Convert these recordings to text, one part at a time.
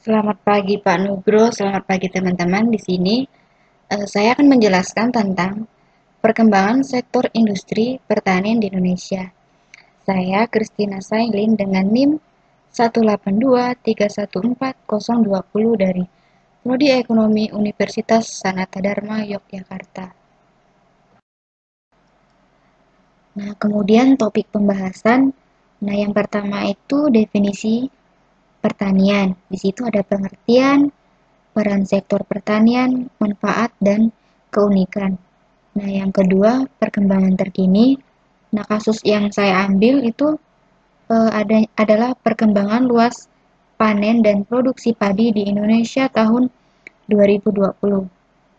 Selamat pagi Pak Nugro, selamat pagi teman-teman. Di sini saya akan menjelaskan tentang perkembangan sektor industri pertanian di Indonesia. Saya Christina Sailin dengan NIM 182314020 dari Prodi Ekonomi Universitas Sanata Dharma Yogyakarta. Nah, kemudian topik pembahasan. Nah, yang pertama itu definisi pertanian. Di situ ada pengertian, peran sektor pertanian, manfaat, dan keunikan. Nah, yang kedua, perkembangan terkini. Nah, kasus yang saya ambil itu adalah perkembangan luas panen dan produksi padi di Indonesia tahun 2020.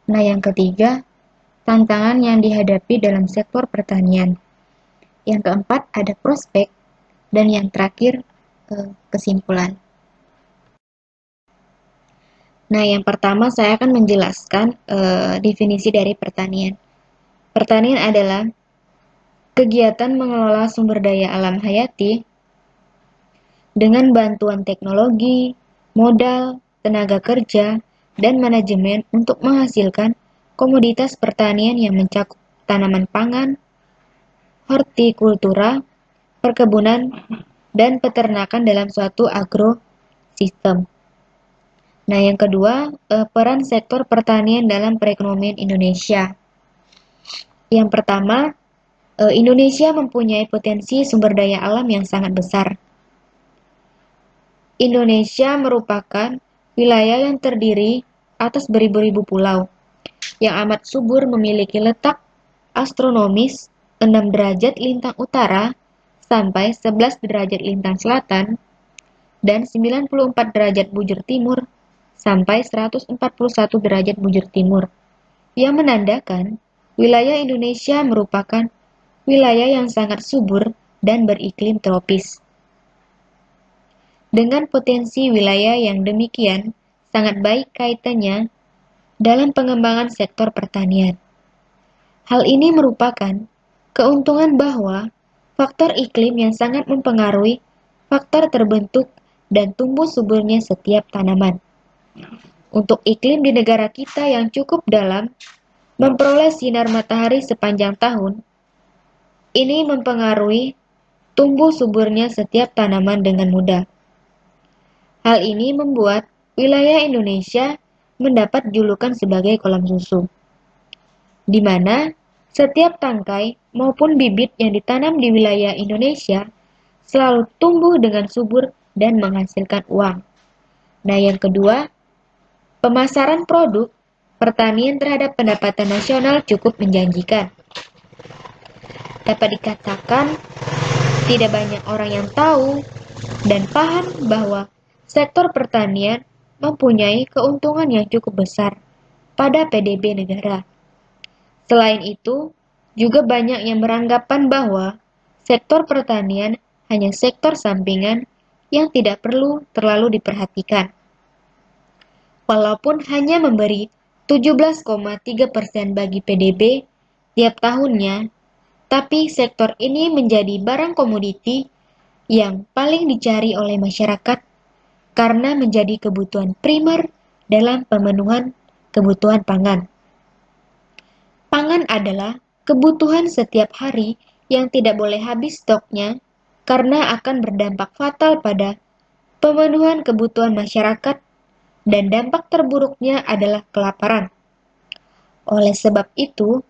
Nah, yang ketiga, tantangan yang dihadapi dalam sektor pertanian. Yang keempat, ada prospek. Dan yang terakhir, kesimpulan. Nah, yang pertama saya akan menjelaskan definisi dari pertanian. Pertanian adalah kegiatan mengelola sumber daya alam hayati dengan bantuan teknologi, modal, tenaga kerja, dan manajemen untuk menghasilkan komoditas pertanian yang mencakup tanaman pangan, hortikultura, perkebunan, dan peternakan dalam suatu agrosistem. Nah, yang kedua, peran sektor pertanian dalam perekonomian Indonesia. Yang pertama, Indonesia mempunyai potensi sumber daya alam yang sangat besar. Indonesia merupakan wilayah yang terdiri atas beribu-ribu pulau, yang amat subur memiliki letak astronomis 6 derajat lintang utara sampai 11 derajat lintang selatan dan 94 derajat bujur timur sampai 141 derajat bujur timur, yang menandakan wilayah Indonesia merupakan wilayah yang sangat subur dan beriklim tropis. Dengan potensi wilayah yang demikian, sangat baik kaitannya dalam pengembangan sektor pertanian. Hal ini merupakan keuntungan bahwa faktor iklim yang sangat mempengaruhi faktor terbentuk dan tumbuh suburnya setiap tanaman. Untuk iklim di negara kita yang cukup dalam, memperoleh sinar matahari sepanjang tahun, ini mempengaruhi tumbuh suburnya setiap tanaman dengan mudah. Hal ini membuat wilayah Indonesia mendapat julukan sebagai kolam susu, di mana setiap tangkai maupun bibit yang ditanam di wilayah Indonesia selalu tumbuh dengan subur dan menghasilkan uang. Nah, yang kedua, pemasaran produk pertanian terhadap pendapatan nasional cukup menjanjikan. Dapat dikatakan, tidak banyak orang yang tahu dan paham bahwa sektor pertanian mempunyai keuntungan yang cukup besar pada PDB negara. Selain itu, juga banyak yang beranggapan bahwa sektor pertanian hanya sektor sampingan yang tidak perlu terlalu diperhatikan. Walaupun hanya memberi 17,3% bagi PDB tiap tahunnya, tapi sektor ini menjadi barang komoditi yang paling dicari oleh masyarakat karena menjadi kebutuhan primer dalam pemenuhan kebutuhan pangan. Pangan adalah kebutuhan setiap hari yang tidak boleh habis stoknya karena akan berdampak fatal pada pemenuhan kebutuhan masyarakat dan dampak terburuknya adalah kelaparan. Oleh sebab itu,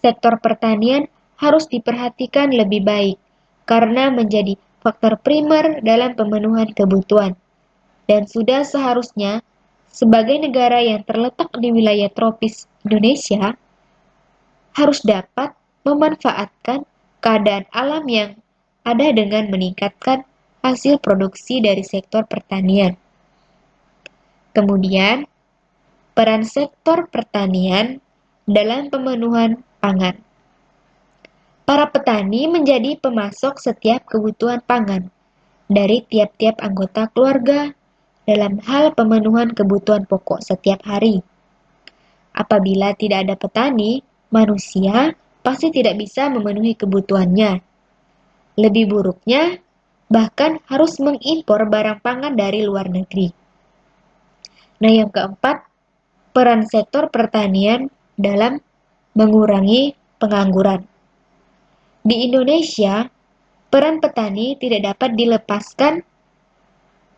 sektor pertanian harus diperhatikan lebih baik karena menjadi faktor primer dalam pemenuhan kebutuhan. Dan sudah seharusnya, sebagai negara yang terletak di wilayah tropis Indonesia, harus dapat memanfaatkan keadaan alam yang ada dengan meningkatkan hasil produksi dari sektor pertanian. Kemudian, peran sektor pertanian dalam pemenuhan pangan. Para petani menjadi pemasok setiap kebutuhan pangan dari tiap-tiap anggota keluarga dalam hal pemenuhan kebutuhan pokok setiap hari. Apabila tidak ada petani, manusia pasti tidak bisa memenuhi kebutuhannya. Lebih buruknya, bahkan harus mengimpor barang pangan dari luar negeri. Nah, yang keempat, peran sektor pertanian dalam mengurangi pengangguran. Di Indonesia, peran petani tidak dapat dilepaskan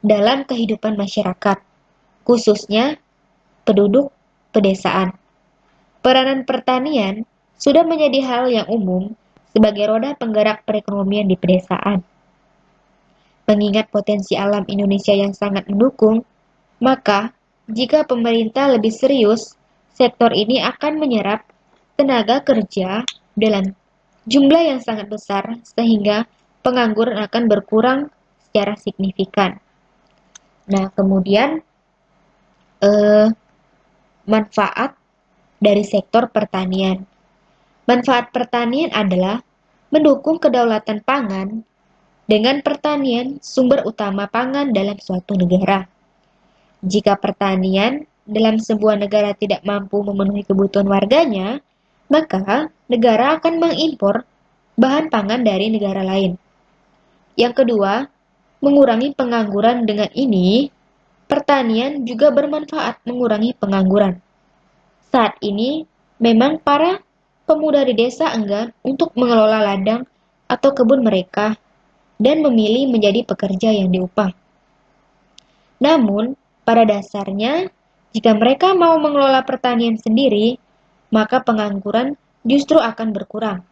dalam kehidupan masyarakat, khususnya penduduk pedesaan. Peranan pertanian sudah menjadi hal yang umum sebagai roda penggerak perekonomian di pedesaan. Mengingat potensi alam Indonesia yang sangat mendukung, maka jika pemerintah lebih serius, sektor ini akan menyerap tenaga kerja dalam jumlah yang sangat besar sehingga pengangguran akan berkurang secara signifikan. Nah, kemudian manfaat dari sektor pertanian. Manfaat pertanian adalah mendukung kedaulatan pangan dengan pertanian sumber utama pangan dalam suatu negara. Jika pertanian dalam sebuah negara tidak mampu memenuhi kebutuhan warganya, maka negara akan mengimpor bahan pangan dari negara lain. Yang kedua, mengurangi pengangguran. Dengan ini, pertanian juga bermanfaat mengurangi pengangguran. Saat ini, memang para pemuda di desa enggan untuk mengelola ladang atau kebun mereka dan memilih menjadi pekerja yang diupah. Namun, pada dasarnya, jika mereka mau mengelola pertanian sendiri, maka pengangguran justru akan berkurang.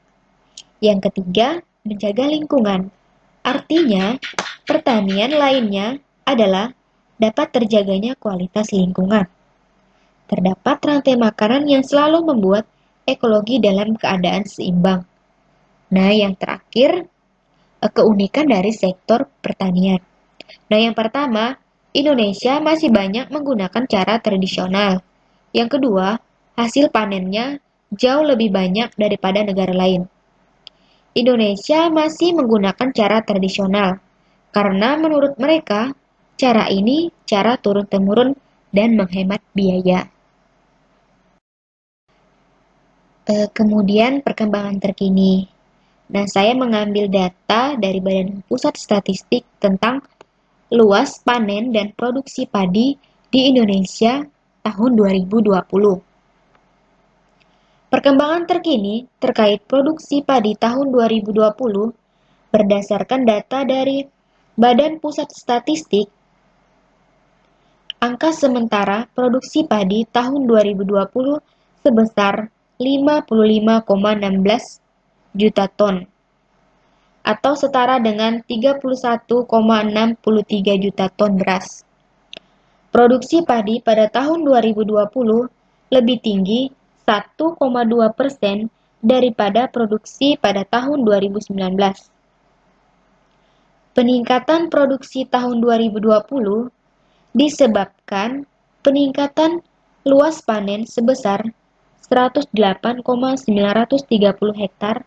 Yang ketiga, menjaga lingkungan. Artinya, pertanian lainnya adalah dapat terjaganya kualitas lingkungan. Terdapat rantai makanan yang selalu membuat ekologi dalam keadaan seimbang. Nah, yang terakhir, keunikan dari sektor pertanian. Nah, yang pertama, Indonesia masih banyak menggunakan cara tradisional. Yang kedua, hasil panennya jauh lebih banyak daripada negara lain. Indonesia masih menggunakan cara tradisional karena menurut mereka, cara ini cara turun-temurun dan menghemat biaya. Kemudian perkembangan terkini. Nah, saya mengambil data dari Badan Pusat Statistik tentang luas panen dan produksi padi di Indonesia tahun 2020. Perkembangan terkini terkait produksi padi tahun 2020 berdasarkan data dari Badan Pusat Statistik. Angka sementara produksi padi tahun 2020 sebesar 55,16 juta ton atau setara dengan 31,63 juta ton beras. Produksi padi pada tahun 2020 lebih tinggi 1,2% daripada produksi pada tahun 2019. Peningkatan produksi tahun 2020 disebabkan peningkatan luas panen sebesar 108,930 hektar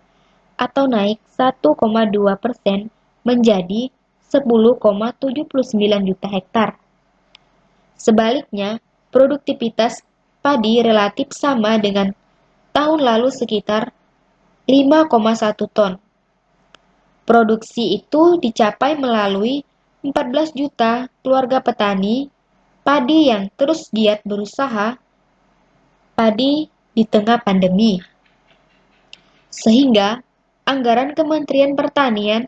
atau naik 1,2% menjadi 10,79 juta hektar. Sebaliknya, produktivitas padi relatif sama dengan tahun lalu sekitar 5,1 ton. Produksi itu dicapai melalui 14 juta keluarga petani padi yang terus giat berusaha padi di tengah pandemi. Sehingga anggaran Kementerian Pertanian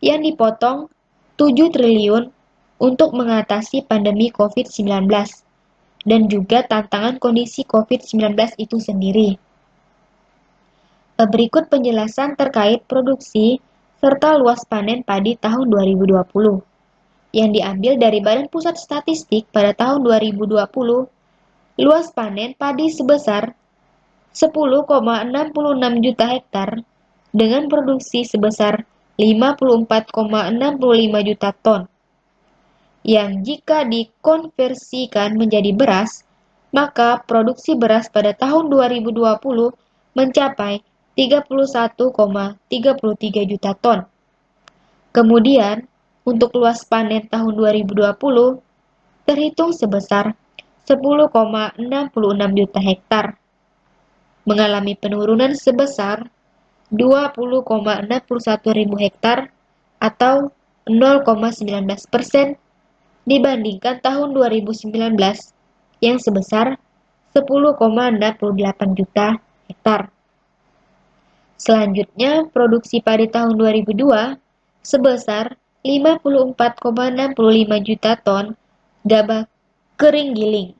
yang dipotong 7 triliun untuk mengatasi pandemi COVID-19 dan juga tantangan kondisi COVID-19 itu sendiri. Berikut penjelasan terkait produksi serta luas panen padi tahun 2020 yang diambil dari Badan Pusat Statistik pada tahun 2020. Luas panen padi sebesar 10,66 juta hektar dengan produksi sebesar 54,65 juta ton. Yang jika dikonversikan menjadi beras, maka produksi beras pada tahun 2020 mencapai 31,33 juta ton. Kemudian, untuk luas panen tahun 2020 terhitung sebesar 10,66 juta hektar, mengalami penurunan sebesar 20,61 ribu hektar atau 0,19% dibandingkan tahun 2019 yang sebesar 10,68 juta hektar. Selanjutnya, produksi padi tahun 2002 sebesar 54,65 juta ton gabah kering giling,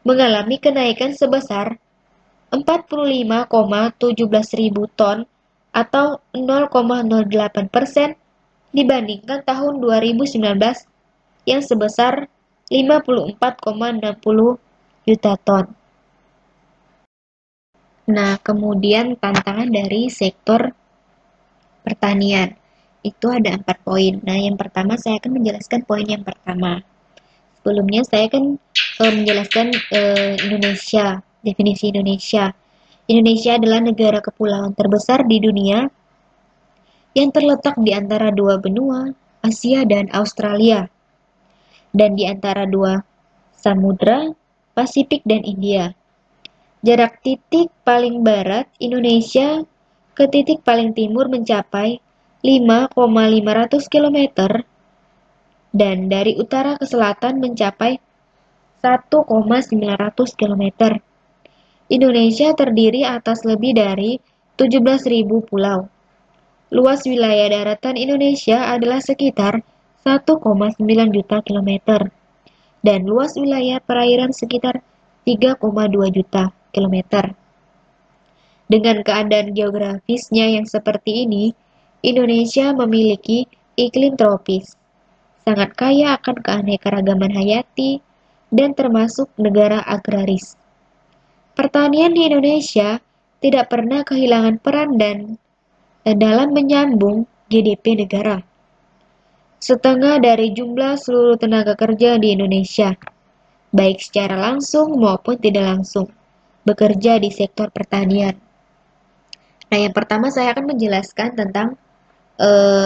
mengalami kenaikan sebesar 45,17 ribu ton atau 0,08% dibandingkan tahun 2019 yang sebesar 54,60 juta ton. Nah, kemudian tantangan dari sektor pertanian. Itu ada 4 poin. Nah, yang pertama saya akan menjelaskan poin yang pertama. Sebelumnya saya akan menjelaskan Indonesia, definisi Indonesia. Indonesia adalah negara kepulauan terbesar di dunia yang terletak di antara dua benua, Asia dan Australia, dan di antara dua samudra, Pasifik dan India. Jarak titik paling barat Indonesia ke titik paling timur mencapai 5,500 km dan dari utara ke selatan mencapai 1,900 km. Indonesia terdiri atas lebih dari 17.000 pulau. Luas wilayah daratan Indonesia adalah sekitar 1,9 juta kilometer dan luas wilayah perairan sekitar 3,2 juta kilometer. Dengan keadaan geografisnya yang seperti ini, Indonesia memiliki iklim tropis, sangat kaya akan keanekaragaman hayati, dan termasuk negara agraris. Pertanian di Indonesia tidak pernah kehilangan peran dalam menyambung GDP negara. Setengah dari jumlah seluruh tenaga kerja di Indonesia, baik secara langsung maupun tidak langsung, bekerja di sektor pertanian. Nah, yang pertama saya akan menjelaskan tentang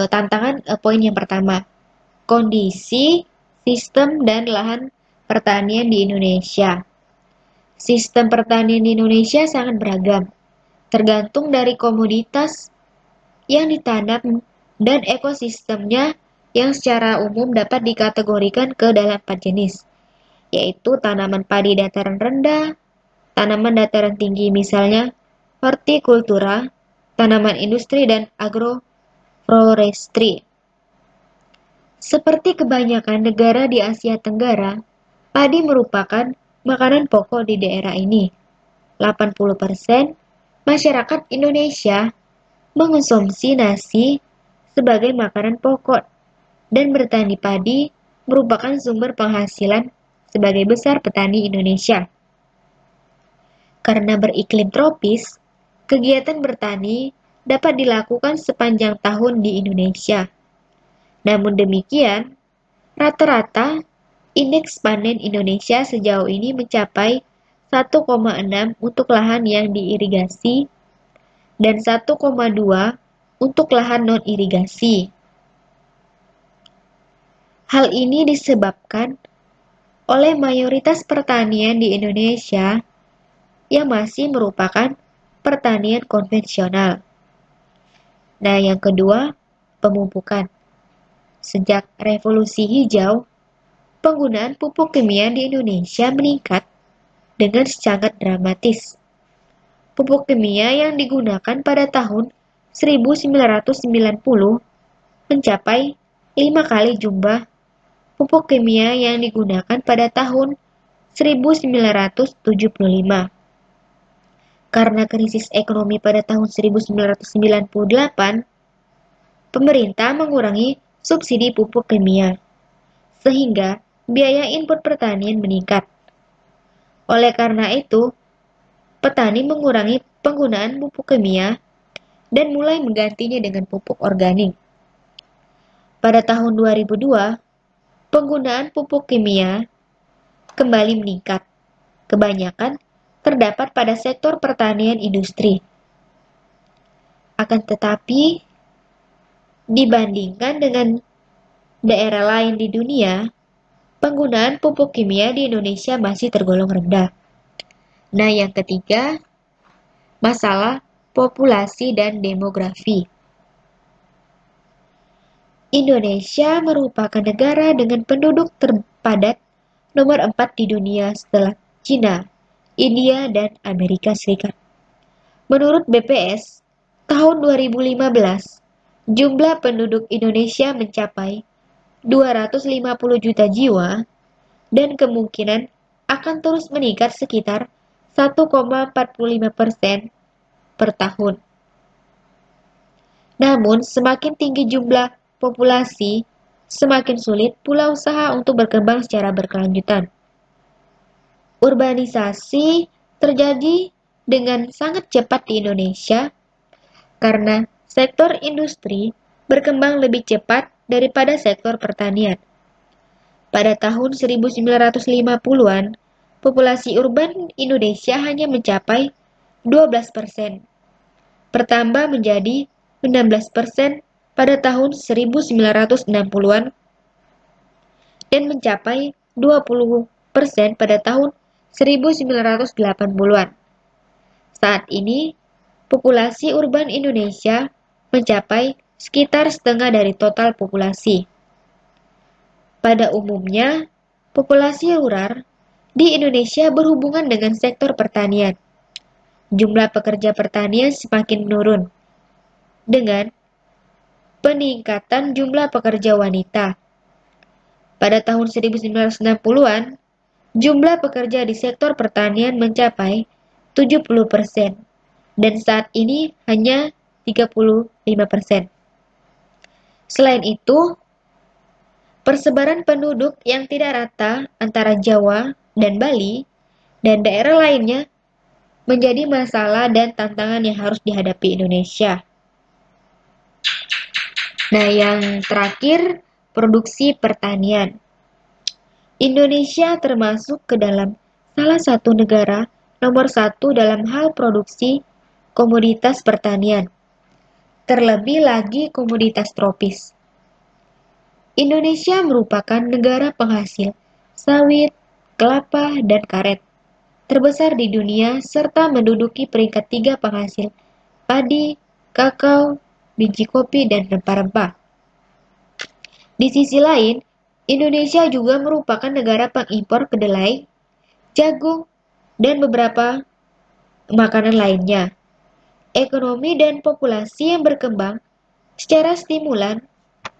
tantangan poin yang pertama. Kondisi, sistem, dan lahan pertanian di Indonesia. Sistem pertanian di Indonesia sangat beragam, tergantung dari komoditas yang ditanam dan ekosistemnya yang secara umum dapat dikategorikan ke dalam 4 jenis, yaitu tanaman padi dataran rendah, tanaman dataran tinggi misalnya hortikultura, tanaman industri, dan agroforestry. Seperti kebanyakan negara di Asia Tenggara, padi merupakan makanan pokok di daerah ini. 80% masyarakat Indonesia mengonsumsi nasi sebagai makanan pokok dan bertani padi merupakan sumber penghasilan sebagai besar petani Indonesia. Karena beriklim tropis, kegiatan bertani dapat dilakukan sepanjang tahun di Indonesia. Namun demikian, rata-rata indeks panen Indonesia sejauh ini mencapai 1,6 untuk lahan yang diirigasi dan 1,2 untuk lahan non-irigasi. Hal ini disebabkan oleh mayoritas pertanian di Indonesia yang masih merupakan pertanian konvensional. Nah, yang kedua, pemupukan. Sejak revolusi hijau, penggunaan pupuk kimia di Indonesia meningkat dengan sangat dramatis. Pupuk kimia yang digunakan pada tahun 1990 mencapai 5 kali jumlah pupuk kimia yang digunakan pada tahun 1975. Karena krisis ekonomi pada tahun 1998, pemerintah mengurangi subsidi pupuk kimia, sehingga biaya input pertanian meningkat. Oleh karena itu, petani mengurangi penggunaan pupuk kimia dan mulai menggantinya dengan pupuk organik. Pada tahun 2002, penggunaan pupuk kimia kembali meningkat. Kebanyakan terdapat pada sektor pertanian industri. Akan tetapi, dibandingkan dengan daerah lain di dunia, penggunaan pupuk kimia di Indonesia masih tergolong rendah. Nah, yang ketiga, masalah populasi dan demografi. Indonesia merupakan negara dengan penduduk terpadat nomor 4 di dunia setelah China, India, dan Amerika Serikat. Menurut BPS, tahun 2015, jumlah penduduk Indonesia mencapai 250 juta jiwa dan kemungkinan akan terus meningkat sekitar 1,45% per tahun. Namun, semakin tinggi jumlah populasi, semakin sulit pula usaha untuk berkembang secara berkelanjutan. Urbanisasi terjadi dengan sangat cepat di Indonesia karena sektor industri berkembang lebih cepat daripada sektor pertanian. Pada tahun 1950-an, populasi urban Indonesia hanya mencapai 12%, bertambah menjadi 16% pada tahun 1960-an dan mencapai 20% pada tahun 1980-an. Saat ini, populasi urban Indonesia mencapai sekitar setengah dari total populasi. Pada umumnya, populasi rural di Indonesia berhubungan dengan sektor pertanian. Jumlah pekerja pertanian semakin menurun dengan peningkatan jumlah pekerja wanita. Pada tahun 1960-an, jumlah pekerja di sektor pertanian mencapai 70% dan saat ini hanya 35%. Selain itu, persebaran penduduk yang tidak rata antara Jawa dan Bali dan daerah lainnya menjadi masalah dan tantangan yang harus dihadapi Indonesia. Nah, yang terakhir, produksi pertanian. Indonesia termasuk ke dalam salah satu negara nomor 1 dalam hal produksi komoditas pertanian, terlebih lagi komoditas tropis. Indonesia merupakan negara penghasil sawit, kelapa, dan karet terbesar di dunia serta menduduki peringkat 3 penghasil padi, kakao, biji kopi, dan rempah-rempah. Di sisi lain, Indonesia juga merupakan negara pengimpor kedelai, jagung, dan beberapa makanan lainnya. Ekonomi dan populasi yang berkembang secara stimulan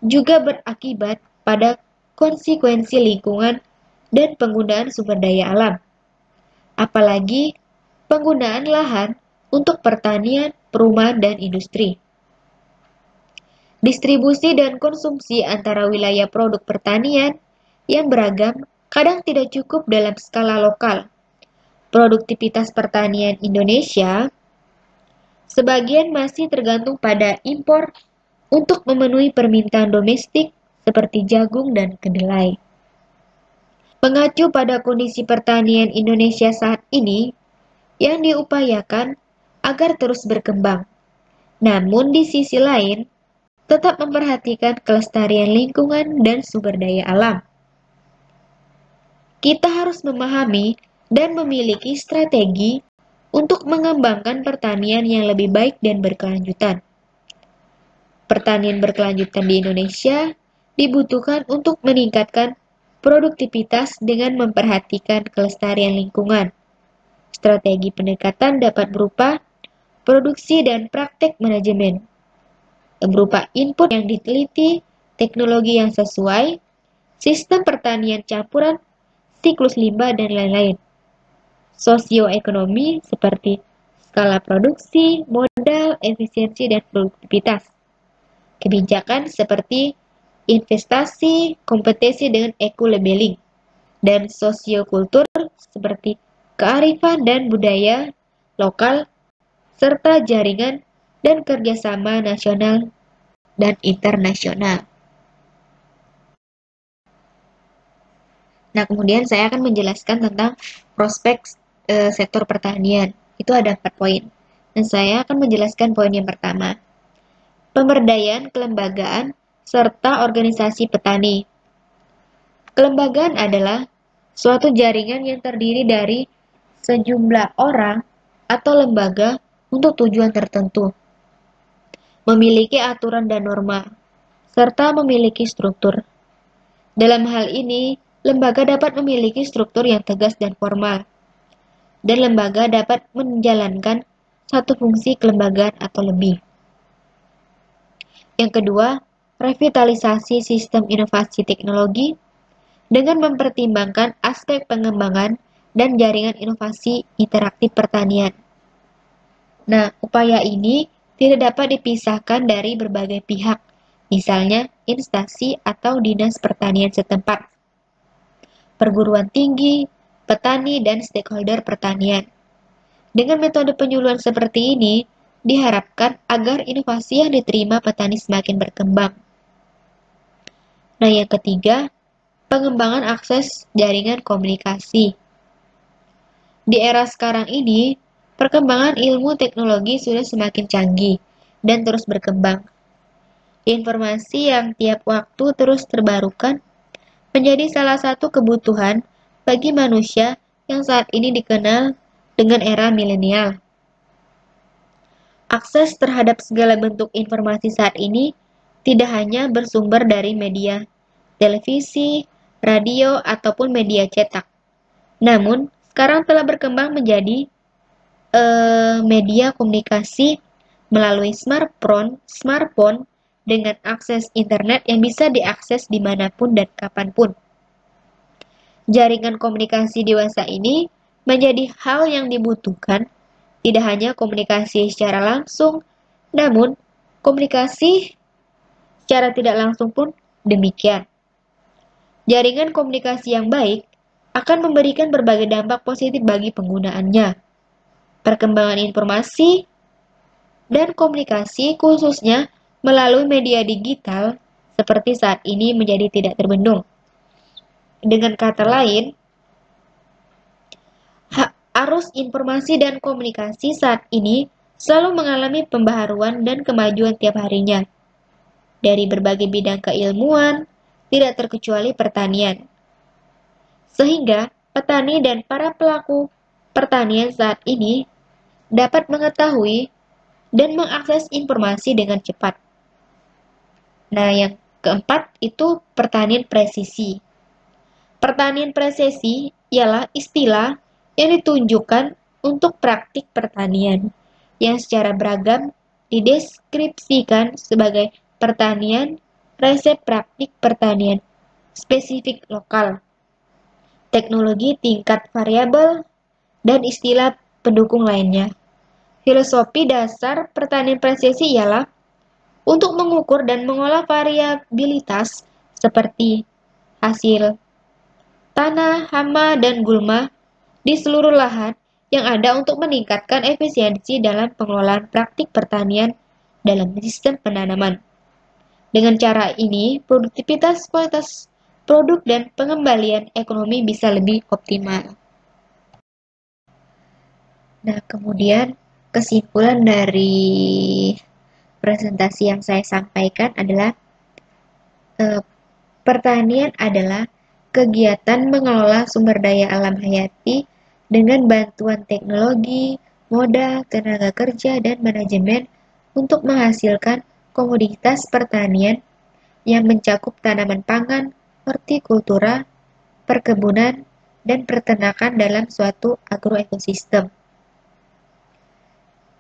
juga berakibat pada konsekuensi lingkungan dan penggunaan sumber daya alam. Apalagi penggunaan lahan untuk pertanian, perumahan, dan industri. Distribusi dan konsumsi antara wilayah produk pertanian yang beragam kadang tidak cukup dalam skala lokal. Produktivitas pertanian Indonesia sebagian masih tergantung pada impor untuk memenuhi permintaan domestik seperti jagung dan kedelai. Mengacu pada kondisi pertanian Indonesia saat ini yang diupayakan agar terus berkembang. Namun di sisi lain, tetap memperhatikan kelestarian lingkungan dan sumber daya alam. Kita harus memahami dan memiliki strategi untuk mengembangkan pertanian yang lebih baik dan berkelanjutan. Pertanian berkelanjutan di Indonesia dibutuhkan untuk meningkatkan produktivitas dengan memperhatikan kelestarian lingkungan. Strategi pendekatan dapat berupa produksi dan praktek manajemen, berupa input yang diteliti, teknologi yang sesuai, sistem pertanian campuran, siklus limbah, dan lain-lain. Sosioekonomi seperti skala produksi, modal, efisiensi, dan produktivitas. Kebijakan seperti investasi, kompetensi dengan eco-labeling, dan sosiokultur seperti kearifan dan budaya lokal, serta jaringan dan kerjasama nasional dan internasional. Nah, kemudian saya akan menjelaskan tentang prospek sektor pertanian. Itu ada 4 poin. Dan saya akan menjelaskan poin yang pertama. Pemberdayaan kelembagaan serta organisasi petani. Kelembagaan adalah suatu jaringan yang terdiri dari sejumlah orang atau lembaga untuk tujuan tertentu, memiliki aturan dan norma, serta memiliki struktur. Dalam hal ini, lembaga dapat memiliki struktur yang tegas dan formal, dan lembaga dapat menjalankan satu fungsi kelembagaan atau lebih. Yang kedua, revitalisasi sistem inovasi teknologi dengan mempertimbangkan aspek pengembangan dan jaringan inovasi interaktif pertanian. Nah, upaya ini tidak dapat dipisahkan dari berbagai pihak, misalnya instansi atau dinas pertanian setempat, perguruan tinggi, petani, dan stakeholder pertanian. Dengan metode penyuluhan seperti ini, diharapkan agar inovasi yang diterima petani semakin berkembang. Nah, yang ketiga, pengembangan akses jaringan komunikasi. Di era sekarang ini, perkembangan ilmu teknologi sudah semakin canggih dan terus berkembang. Informasi yang tiap waktu terus terbarukan menjadi salah satu kebutuhan bagi manusia yang saat ini dikenal dengan era milenial. Akses terhadap segala bentuk informasi saat ini tidak hanya bersumber dari media, televisi, radio, ataupun media cetak. Namun, sekarang telah berkembang menjadi media komunikasi melalui smartphone dengan akses internet yang bisa diakses dimanapun dan kapanpun. Jaringan komunikasi dewasa ini menjadi hal yang dibutuhkan, tidak hanya komunikasi secara langsung, namun komunikasi secara tidak langsung pun demikian. Jaringan komunikasi yang baik akan memberikan berbagai dampak positif bagi penggunaannya. Perkembangan informasi dan komunikasi khususnya melalui media digital seperti saat ini menjadi tidak terbendung. Dengan kata lain, arus informasi dan komunikasi saat ini selalu mengalami pembaharuan dan kemajuan tiap harinya. Dari berbagai bidang keilmuan, tidak terkecuali pertanian. Sehingga petani dan para pelaku pertanian saat ini dapat mengetahui dan mengakses informasi dengan cepat. Nah, yang keempat itu pertanian presisi. Pertanian presisi ialah istilah yang ditunjukkan untuk praktik pertanian yang secara beragam dideskripsikan sebagai pertanian, resep praktik pertanian spesifik lokal, teknologi tingkat variabel, dan istilah pendukung lainnya. Filosofi dasar pertanian presisi ialah untuk mengukur dan mengolah variabilitas seperti hasil tanah, hama, dan gulma di seluruh lahan yang ada untuk meningkatkan efisiensi dalam pengelolaan praktik pertanian dalam sistem penanaman. Dengan cara ini, produktivitas, kualitas produk, dan pengembalian ekonomi bisa lebih optimal. Nah, kemudian kesimpulan dari presentasi yang saya sampaikan adalah pertanian adalah kegiatan mengelola sumber daya alam hayati dengan bantuan teknologi, modal, tenaga kerja, dan manajemen untuk menghasilkan komoditas pertanian yang mencakup tanaman pangan, hortikultura, perkebunan, dan peternakan dalam suatu agroekosistem.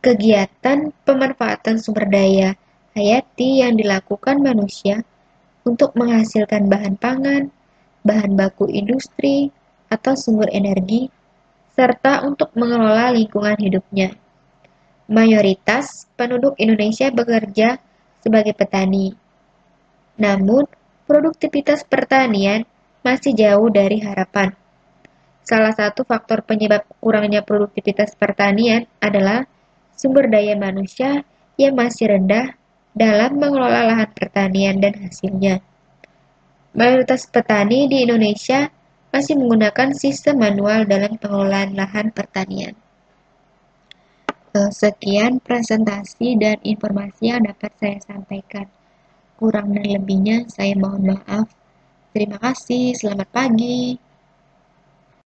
Kegiatan pemanfaatan sumber daya hayati yang dilakukan manusia untuk menghasilkan bahan pangan, bahan baku industri, atau sumber energi, serta untuk mengelola lingkungan hidupnya. Mayoritas penduduk Indonesia bekerja sebagai petani. Namun, produktivitas pertanian masih jauh dari harapan. Salah satu faktor penyebab kurangnya produktivitas pertanian adalah sumber daya manusia yang masih rendah dalam mengelola lahan pertanian dan hasilnya. Mayoritas petani di Indonesia masih menggunakan sistem manual dalam pengelolaan lahan pertanian. Sekian presentasi dan informasi yang dapat saya sampaikan. Kurang dan lebihnya saya mohon maaf. Terima kasih, selamat pagi.